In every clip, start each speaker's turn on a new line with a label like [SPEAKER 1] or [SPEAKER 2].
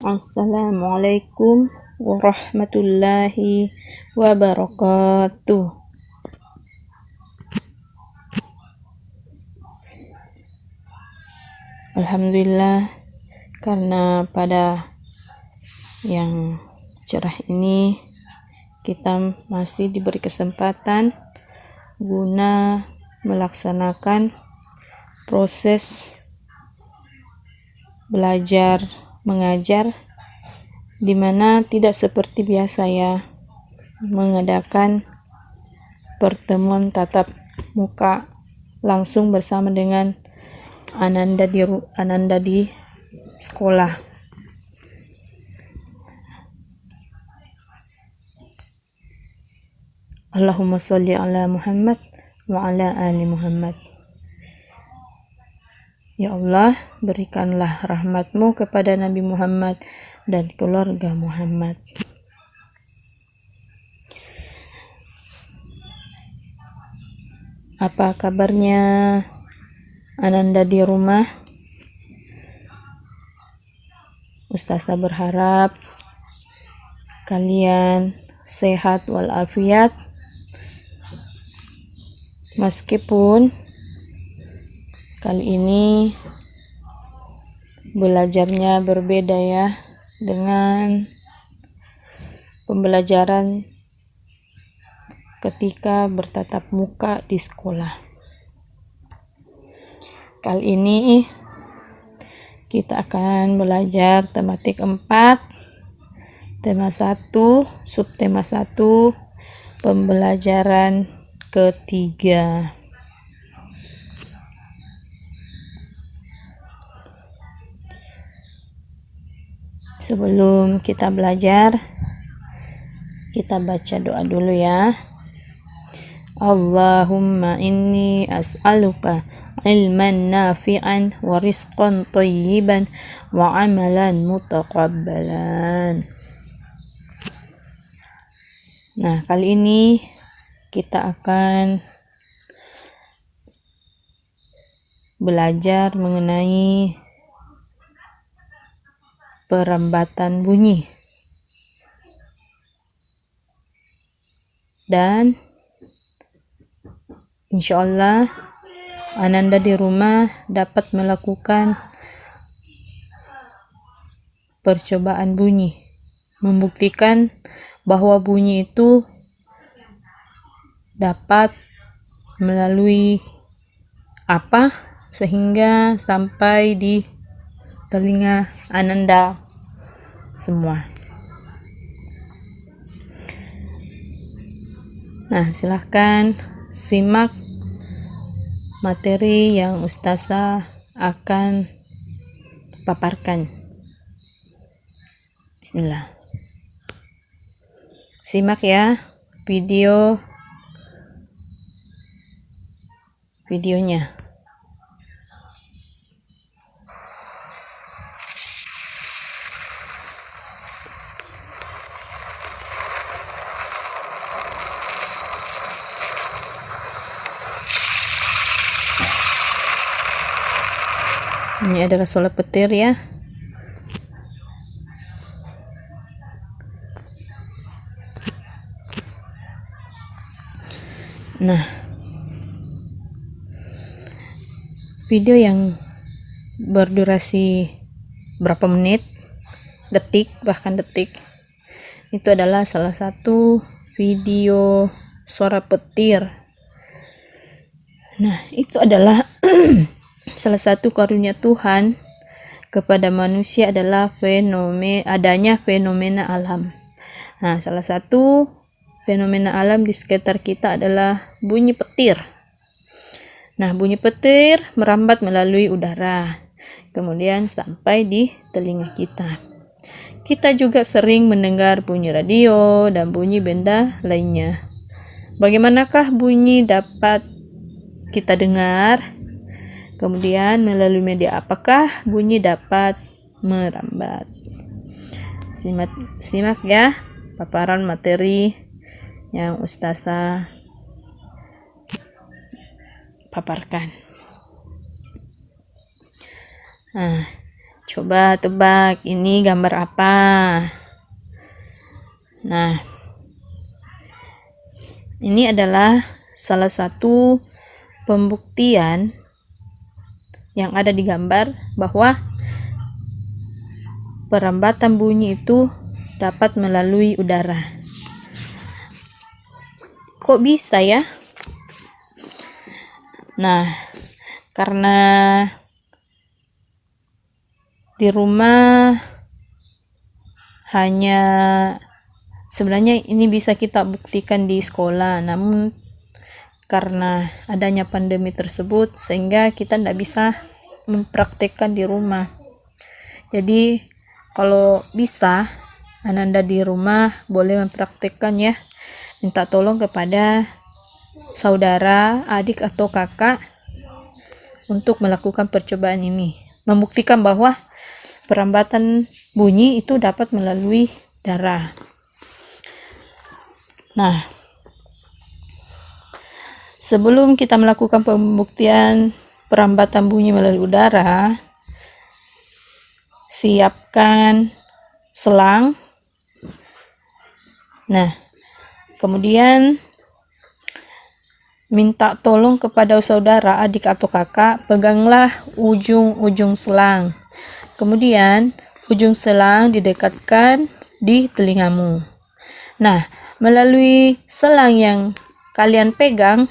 [SPEAKER 1] Assalamualaikum warahmatullahi wabarakatuh. Alhamdulillah, karena pada yang cerah ini kita masih diberi kesempatan guna melaksanakan proses belajar mengajar, di mana tidak seperti biasa ya mengadakan pertemuan tatap muka langsung bersama dengan Ananda di sekolah. Allahumma sholli ala Muhammad wa ala ali Muhammad. Ya Allah, berikanlah rahmat-Mu kepada Nabi Muhammad dan keluarga Muhammad. Apa kabarnya Ananda di rumah? Ustazah berharap kalian sehat walafiat, meskipun kali ini belajarnya berbeda ya dengan pembelajaran ketika bertatap muka di sekolah. Kali ini kita akan belajar tematik 4, tema 1, subtema 1, pembelajaran ketiga. Sebelum kita belajar, kita baca doa dulu ya. Allahumma inni as'aluka ilman nafi'an wa rizqan thayyiban wa amalan mutaqabbalan. Nah, kali ini kita akan belajar mengenai perambatan bunyi. Dan insyaallah Ananda di rumah dapat melakukan percobaan bunyi, membuktikan bahwa bunyi itu dapat melalui apa sehingga sampai di telinga Ananda semua. Nah, silahkan simak materi yang Ustazah akan paparkan. Bismillah. Simak ya videonya. Ini adalah suara petir ya. Nah, video yang berdurasi berapa menit, bahkan detik, itu adalah salah satu video suara petir. Nah, itu adalah salah satu karunia Tuhan kepada manusia adalah adanya fenomena alam. Nah, salah satu fenomena alam di sekitar kita adalah bunyi petir. Nah, bunyi petir merambat melalui udara, kemudian sampai di telinga kita. Kita juga sering mendengar bunyi radio dan bunyi benda lainnya. Bagaimanakah bunyi dapat kita dengar? Kemudian melalui media apakah bunyi dapat merambat? Simak ya paparan materi yang Ustazah paparkan. Nah, Coba tebak, ini gambar apa? Nah, ini adalah salah satu pembuktian yang ada di gambar bahwa perambatan bunyi itu dapat melalui udara. Kok bisa ya? Nah, karena di rumah sebenarnya ini bisa kita buktikan di sekolah, namun karena adanya pandemi tersebut sehingga kita tidak bisa mempraktekkan di rumah. Jadi kalau bisa Ananda di rumah boleh mempraktekkan ya, minta tolong kepada saudara, adik atau kakak untuk melakukan percobaan ini, membuktikan bahwa perambatan bunyi itu dapat melalui darah. Nah, sebelum kita melakukan pembuktian perambatan bunyi melalui udara, siapkan selang. Nah, kemudian minta tolong kepada saudara, adik atau kakak, peganglah ujung-ujung selang. Kemudian ujung selang didekatkan di telingamu. Nah, melalui selang yang kalian pegang,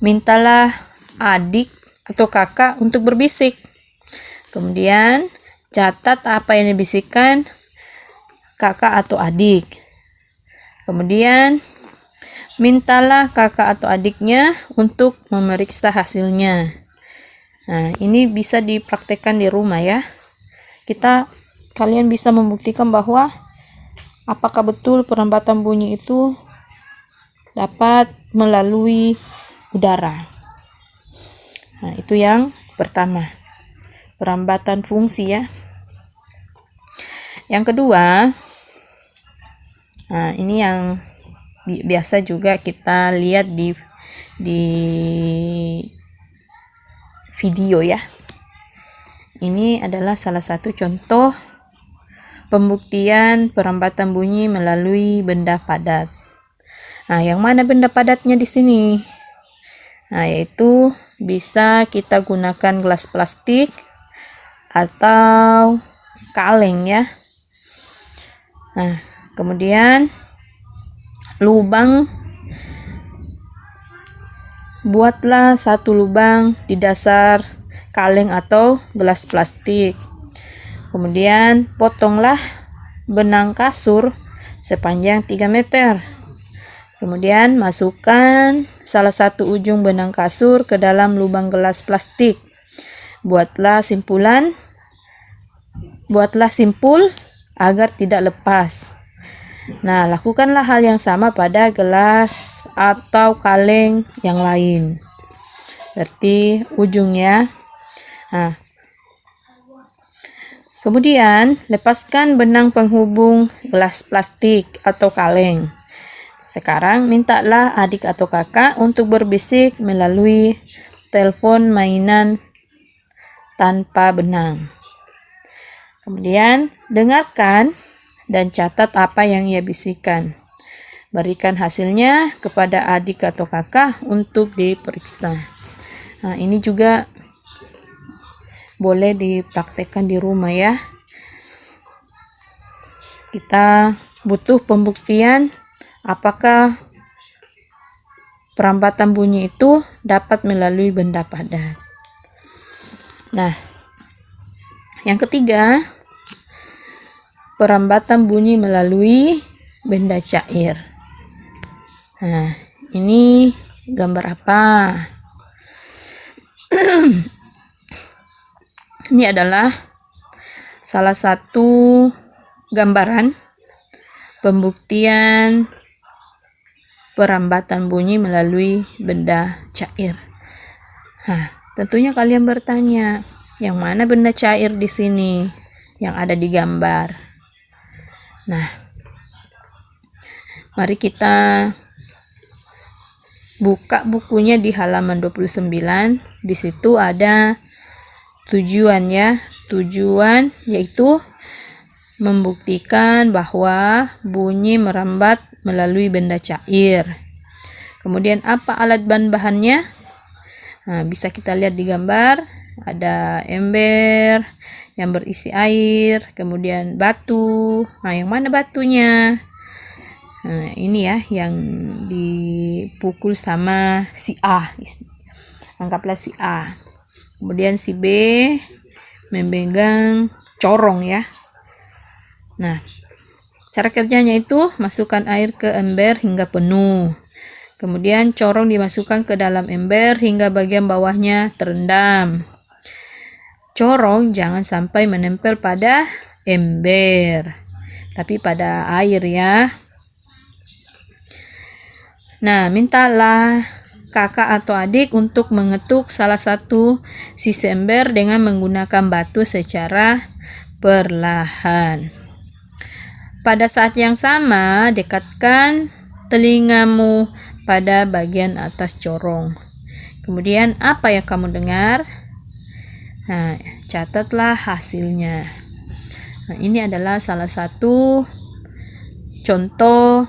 [SPEAKER 1] mintalah adik atau kakak untuk berbisik. Kemudian catat apa yang dibisikkan kakak atau adik. Kemudian mintalah kakak atau adiknya untuk memeriksa hasilnya. Nah, ini bisa dipraktekkan di rumah ya. Kalian bisa membuktikan bahwa apakah betul perambatan bunyi itu dapat melalui udara. Nah, itu yang pertama, perambatan fungsi ya. Yang kedua, nah ini yang biasa juga kita lihat di video ya. Ini adalah salah satu contoh pembuktian perambatan bunyi melalui benda padat. Nah, yang mana benda padatnya di sini? Nah, yaitu bisa kita gunakan gelas plastik atau kaleng ya. Nah, kemudian buatlah satu lubang di dasar kaleng atau gelas plastik. Kemudian potonglah benang kasur sepanjang 3 meter. Kemudian masukkan salah satu ujung benang kasur ke dalam lubang gelas plastik. Buatlah simpul agar tidak lepas. Nah, lakukanlah hal yang sama pada gelas atau kaleng yang lain. Berarti ujungnya. Nah, kemudian lepaskan benang penghubung gelas plastik atau kaleng. Sekarang mintalah adik atau kakak untuk berbisik melalui telepon mainan tanpa benang. Kemudian dengarkan dan catat apa yang ia bisikan. Berikan hasilnya kepada adik atau kakak untuk diperiksa. Nah, ini juga boleh dipraktekkan di rumah ya. Kita butuh pembuktian apakah perambatan bunyi itu dapat melalui benda padat. Nah, yang ketiga, perambatan bunyi melalui benda cair. Nah, ini gambar apa? Ini adalah salah satu gambaran pembuktian perambatan bunyi melalui benda cair. Nah, tentunya kalian bertanya, yang mana benda cair di sini yang ada di gambar? Nah, mari kita buka bukunya di halaman 29. Di situ ada tujuan ya, tujuan yaitu membuktikan bahwa bunyi merambat melalui benda cair. Kemudian apa alat bahan-bahannya? Nah, bisa kita lihat di gambar, ada ember yang berisi air, kemudian batu. Nah, yang mana batunya? Nah, ini ya yang dipukul sama si A. Anggaplah si A. Kemudian si B memegang corong ya. Nah, cara kerjanya itu masukkan air ke ember hingga penuh. Kemudian corong dimasukkan ke dalam ember hingga bagian bawahnya terendam. Corong jangan sampai menempel pada ember, tapi pada air ya. Nah, mintalah kakak atau adik untuk mengetuk salah satu sisi ember dengan menggunakan batu secara perlahan. Pada saat yang sama, dekatkan telingamu pada bagian atas corong. Kemudian apa yang kamu dengar? Nah, catatlah hasilnya. Nah, ini adalah salah satu contoh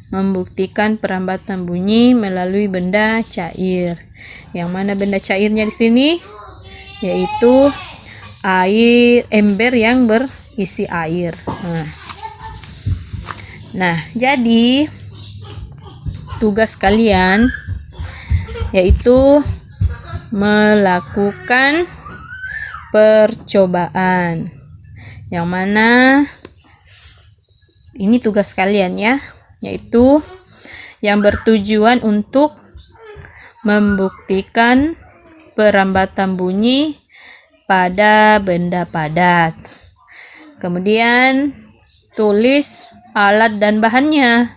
[SPEAKER 1] membuktikan perambatan bunyi melalui benda cair. Yang mana benda cairnya di sini? Yaitu air, ember yang berisi air. Nah, jadi tugas kalian yaitu melakukan percobaan. Yang mana ini tugas kalian ya, yaitu yang bertujuan untuk membuktikan perambatan bunyi pada benda padat. Kemudian tulis alat dan bahannya.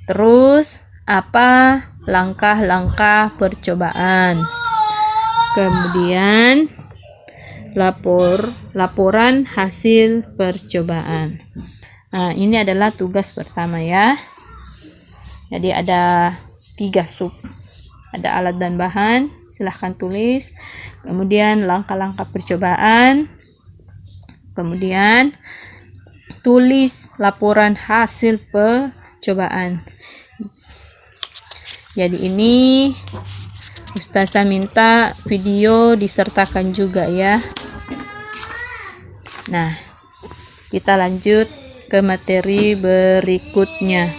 [SPEAKER 1] Terus apa langkah-langkah percobaan. Kemudian laporan hasil percobaan. Nah, ini adalah tugas pertama ya. Jadi ada 3 sub. Ada alat dan bahan, silahkan tulis. Kemudian langkah-langkah percobaan. Kemudian tulis laporan hasil percobaan. Jadi ini Ustazah minta video disertakan juga ya. Nah, kita lanjut ke materi berikutnya.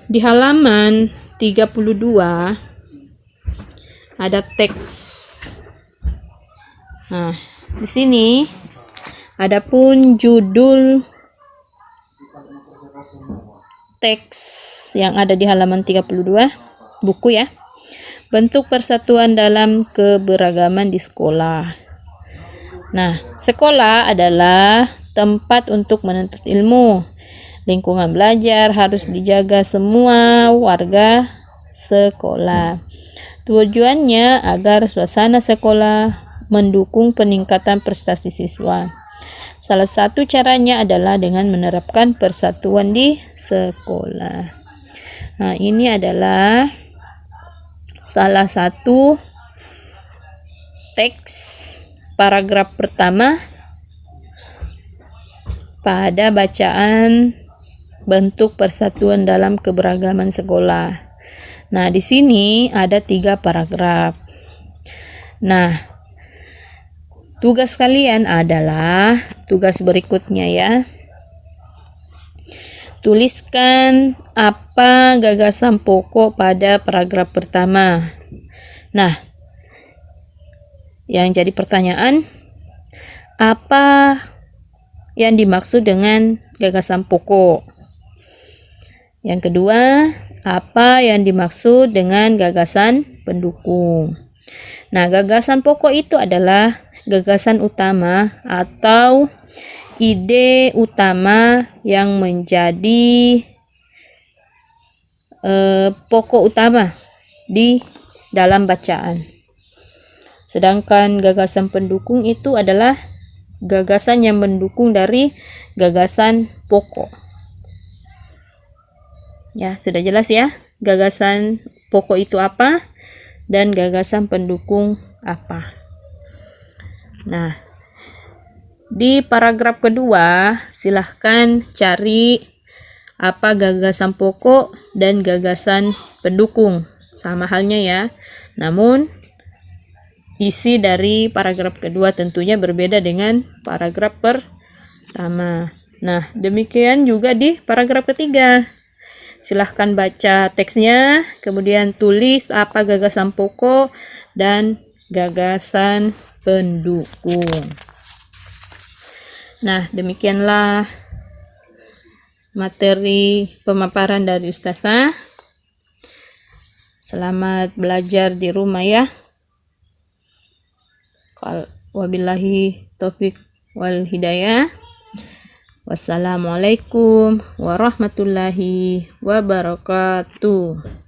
[SPEAKER 1] Di halaman 32 ada teks. Nah, di sini adapun judul teks yang ada di halaman 32 buku ya. Bentuk persatuan dalam keberagaman di sekolah. Nah, sekolah adalah tempat untuk menuntut ilmu. Lingkungan belajar harus dijaga semua warga sekolah. Tujuannya agar suasana sekolah mendukung peningkatan prestasi siswa. Salah satu caranya adalah dengan menerapkan persatuan di sekolah. Nah, ini adalah salah satu teks paragraf pertama pada bacaan bentuk persatuan dalam keberagaman sekolah. Nah, di sini ada 3 paragraf. Nah, tugas kalian adalah tugas berikutnya ya. Tuliskan apa gagasan pokok pada paragraf pertama. Nah, yang jadi pertanyaan, apa yang dimaksud dengan gagasan pokok? Yang kedua, apa yang dimaksud dengan gagasan pendukung? Nah, gagasan pokok itu adalah gagasan utama atau ide utama yang menjadi pokok utama di dalam bacaan. Sedangkan gagasan pendukung itu adalah gagasan yang mendukung dari gagasan pokok. Ya, sudah jelas ya. Gagasan pokok itu apa dan gagasan pendukung apa. Nah, di paragraf kedua silahkan cari apa gagasan pokok dan gagasan pendukung. Sama halnya ya. Namun isi dari paragraf kedua tentunya berbeda dengan paragraf pertama. Nah, demikian juga di paragraf ketiga. Silahkan baca teksnya, kemudian tulis apa gagasan pokok dan gagasan pendukung. Nah, demikianlah materi pemaparan dari Ustazah. Selamat belajar di rumah ya. Wabillahi taufik wal hidayah. Wassalamualaikum warahmatullahi wabarakatuh.